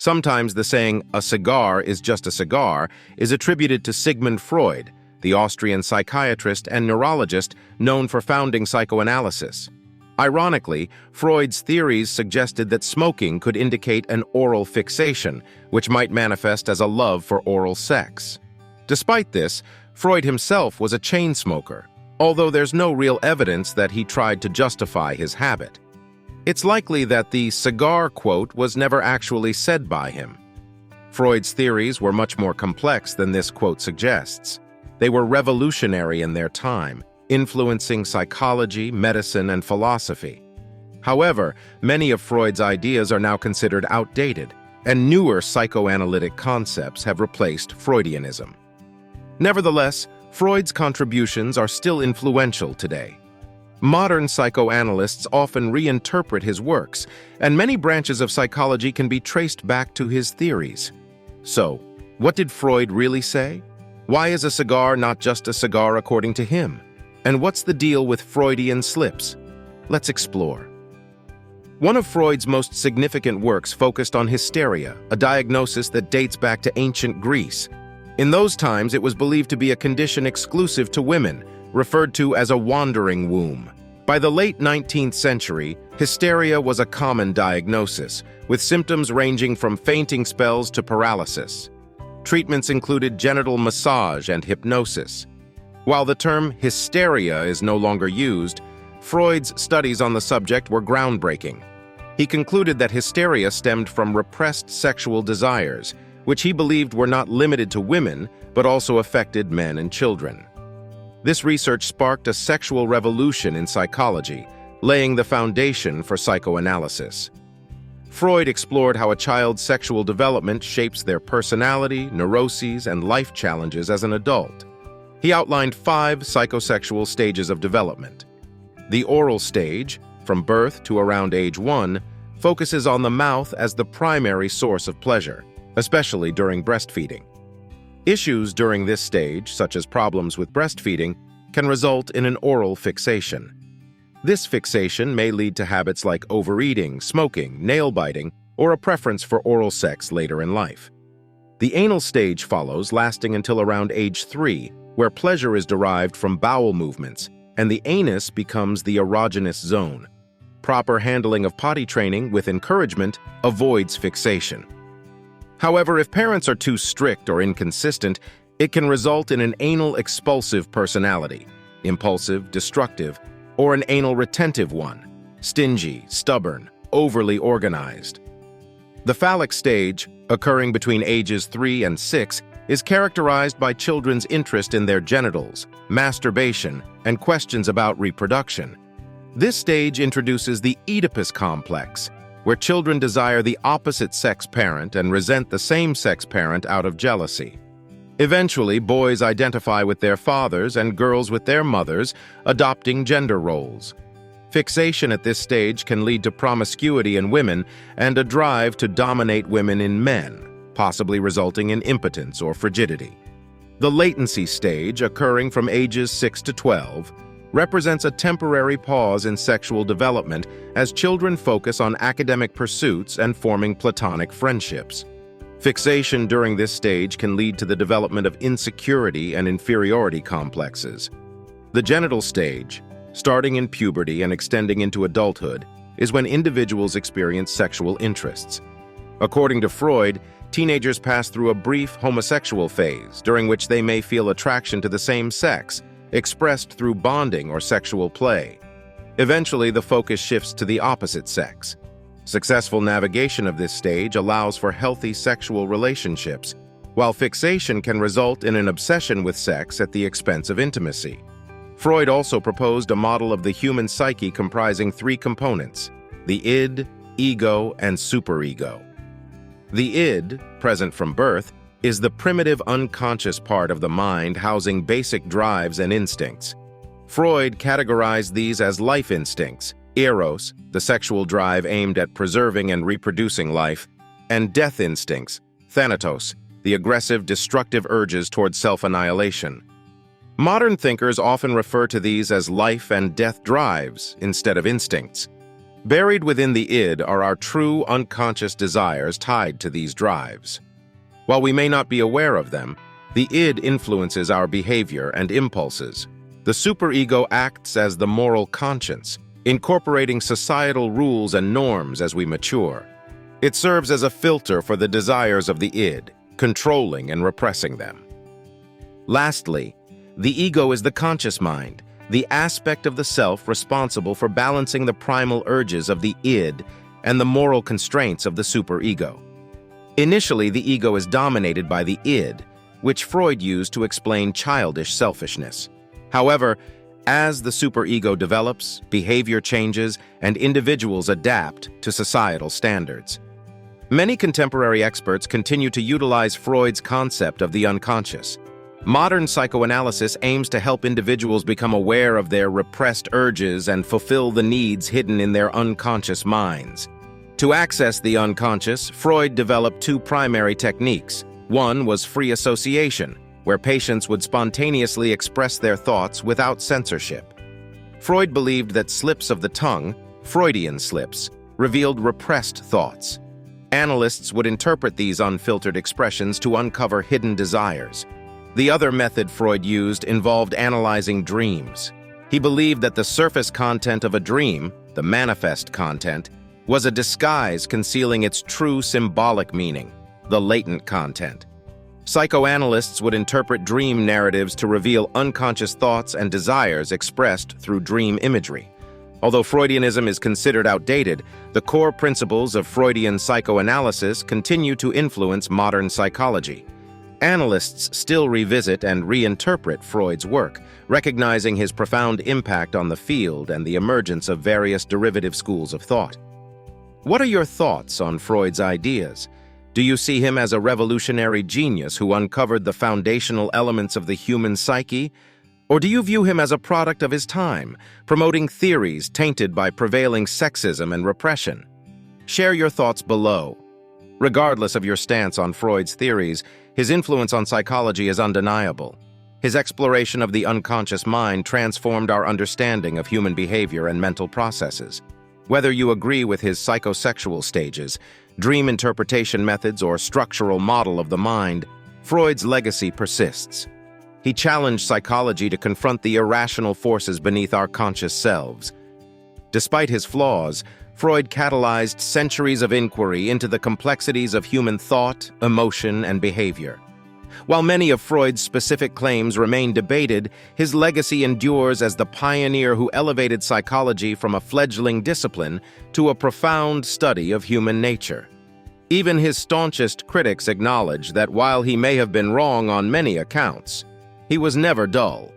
Sometimes the saying, "a cigar is just a cigar," is attributed to Sigmund Freud, the Austrian psychiatrist and neurologist known for founding psychoanalysis. Ironically, Freud's theories suggested that smoking could indicate an oral fixation, which might manifest as a love for oral sex. Despite this, Freud himself was a chain smoker, although there's no real evidence that he tried to justify his habit. It's likely that the cigar quote was never actually said by him. Freud's theories were much more complex than this quote suggests. They were revolutionary in their time, influencing psychology, medicine, and philosophy. However, many of Freud's ideas are now considered outdated, and newer psychoanalytic concepts have replaced Freudianism. Nevertheless, Freud's contributions are still influential today. Modern psychoanalysts often reinterpret his works, and many branches of psychology can be traced back to his theories. So, what did Freud really say? Why is a cigar not just a cigar according to him? And what's the deal with Freudian slips? Let's explore. One of Freud's most significant works focused on hysteria, a diagnosis that dates back to ancient Greece. In those times, it was believed to be a condition exclusive to women, referred to as a wandering womb. By the late 19th century, hysteria was a common diagnosis, with symptoms ranging from fainting spells to paralysis. Treatments included genital massage and hypnosis. While the term hysteria is no longer used, Freud's studies on the subject were groundbreaking. He concluded that hysteria stemmed from repressed sexual desires, which he believed were not limited to women, but also affected men and children. This research sparked a sexual revolution in psychology, laying the foundation for psychoanalysis. Freud explored how a child's sexual development shapes their personality, neuroses, and life challenges as an adult. He outlined 5 psychosexual stages of development. The oral stage, from birth to around age 1, focuses on the mouth as the primary source of pleasure, especially during breastfeeding. Issues during this stage, such as problems with breastfeeding, can result in an oral fixation. This fixation may lead to habits like overeating, smoking, nail-biting, or a preference for oral sex later in life. The anal stage follows, lasting until around age 3, where pleasure is derived from bowel movements, and the anus becomes the erogenous zone. Proper handling of potty training with encouragement avoids fixation. However, if parents are too strict or inconsistent, it can result in an anal expulsive personality, impulsive, destructive, or an anal retentive one, stingy, stubborn, overly organized. The phallic stage, occurring between ages 3 and 6, is characterized by children's interest in their genitals, masturbation, and questions about reproduction. This stage introduces the Oedipus complex, where children desire the opposite-sex parent and resent the same-sex parent out of jealousy. Eventually, boys identify with their fathers and girls with their mothers, adopting gender roles. Fixation at this stage can lead to promiscuity in women and a drive to dominate women in men, possibly resulting in impotence or frigidity. The latency stage, occurring from ages 6 to 12, represents a temporary pause in sexual development as children focus on academic pursuits and forming platonic friendships. Fixation during this stage can lead to the development of insecurity and inferiority complexes. The genital stage, starting in puberty and extending into adulthood, is when individuals experience sexual interests. According to Freud, teenagers pass through a brief homosexual phase during which they may feel attraction to the same sex, expressed through bonding or sexual play. Eventually, the focus shifts to the opposite sex. Successful navigation of this stage allows for healthy sexual relationships, while fixation can result in an obsession with sex at the expense of intimacy. Freud also proposed a model of the human psyche comprising 3 components: the id, ego, and superego. The id, present from birth, is the primitive unconscious part of the mind housing basic drives and instincts. Freud categorized these as life instincts: eros, the sexual drive aimed at preserving and reproducing life, and death instincts, thanatos, the aggressive, destructive urges towards self-annihilation. Modern thinkers often refer to these as life and death drives instead of instincts. Buried within the id are our true unconscious desires tied to these drives. While we may not be aware of them, the id influences our behavior and impulses. The superego acts as the moral conscience, incorporating societal rules and norms as we mature. It serves as a filter for the desires of the id, controlling and repressing them. Lastly, the ego is the conscious mind, the aspect of the self responsible for balancing the primal urges of the id and the moral constraints of the superego. Initially, the ego is dominated by the id, which Freud used to explain childish selfishness. However, as the superego develops, behavior changes, and individuals adapt to societal standards. Many contemporary experts continue to utilize Freud's concept of the unconscious. Modern psychoanalysis aims to help individuals become aware of their repressed urges and fulfill the needs hidden in their unconscious minds. To access the unconscious, Freud developed two primary techniques. One was free association, where patients would spontaneously express their thoughts without censorship. Freud believed that slips of the tongue, Freudian slips, revealed repressed thoughts. Analysts would interpret these unfiltered expressions to uncover hidden desires. The other method Freud used involved analyzing dreams. He believed that the surface content of a dream, the manifest content, was a disguise concealing its true symbolic meaning, the latent content. Psychoanalysts would interpret dream narratives to reveal unconscious thoughts and desires expressed through dream imagery. Although Freudianism is considered outdated, the core principles of Freudian psychoanalysis continue to influence modern psychology. Analysts still revisit and reinterpret Freud's work, recognizing his profound impact on the field and the emergence of various derivative schools of thought. What are your thoughts on Freud's ideas? Do you see him as a revolutionary genius who uncovered the foundational elements of the human psyche? Or do you view him as a product of his time, promoting theories tainted by prevailing sexism and repression? Share your thoughts below. Regardless of your stance on Freud's theories, his influence on psychology is undeniable. His exploration of the unconscious mind transformed our understanding of human behavior and mental processes. Whether you agree with his psychosexual stages, dream interpretation methods, or structural model of the mind, Freud's legacy persists. He challenged psychology to confront the irrational forces beneath our conscious selves. Despite his flaws, Freud catalyzed centuries of inquiry into the complexities of human thought, emotion, and behavior. While many of Freud's specific claims remain debated, his legacy endures as the pioneer who elevated psychology from a fledgling discipline to a profound study of human nature. Even his staunchest critics acknowledge that while he may have been wrong on many accounts, he was never dull.